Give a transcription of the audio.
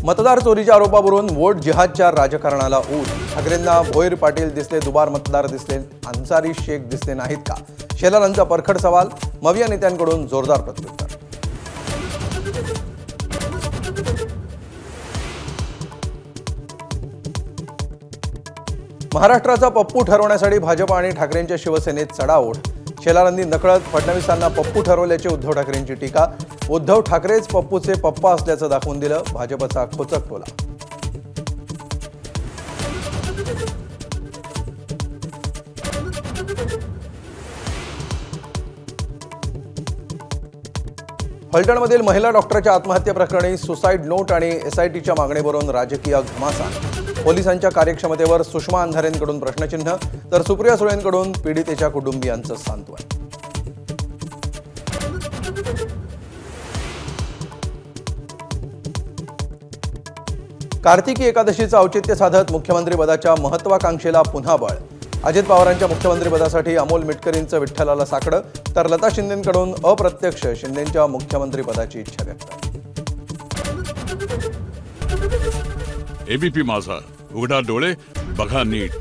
मतदार चोरीच्या आरोपावरून वोट जिहादच्या राजकारणाला ऊत। ठाकरेंना भोईर पाटील दिसले, दुबार मतदार दिसले, अन्सारी शेख दिसले नाहीत का? शेलारांचा परखड सवाल। मविया नेत्यांकडून जोरदार प्रत्युत्तर। महाराष्ट्राचा पप्पू ठरवण्यासाठी भाजप आणि ठाकरेंच्या शिवसेनेत चढाओढ। शेलारांनी नकळत फडणवीसांना पप्पू ठरवल्याची उद्धव ठाकरेंची टीका। उद्धव ठाकरेच पप्पूचे पप्पा असल्याचं दाखवून दिलं, भाजपचा खोचक टोला। फलटणमधील महिला डॉक्टरच्या आत्महत्या प्रकरणी सुसाईड नोट आणि एसआयटीच्या मागणीवरून राजकीय घमासान। पोलिसांच्या कार्यक्षमतेवर सुषमा अंधारेंकडून प्रश्नचिन्ह, तर सुप्रिया सुळेंकडून पीडितेच्या कुटुंबियांचं सांत्वन। कार्तिकी एकादशीचं औचित्य साधत मुख्यमंत्रीपदाच्या महत्वाकांक्षेला पुन्हा बळ। अजित पवारांच्या मुख्यमंत्रीपदासाठी अमोल मिटकरींचं विठ्ठलाला साकडं, तर लता शिंदेंकडून अप्रत्यक्ष शिंदेंच्या मुख्यमंत्रीपदाची इच्छा व्यक्त। एबीपी माझा, उघडा डोळे बघा नीट।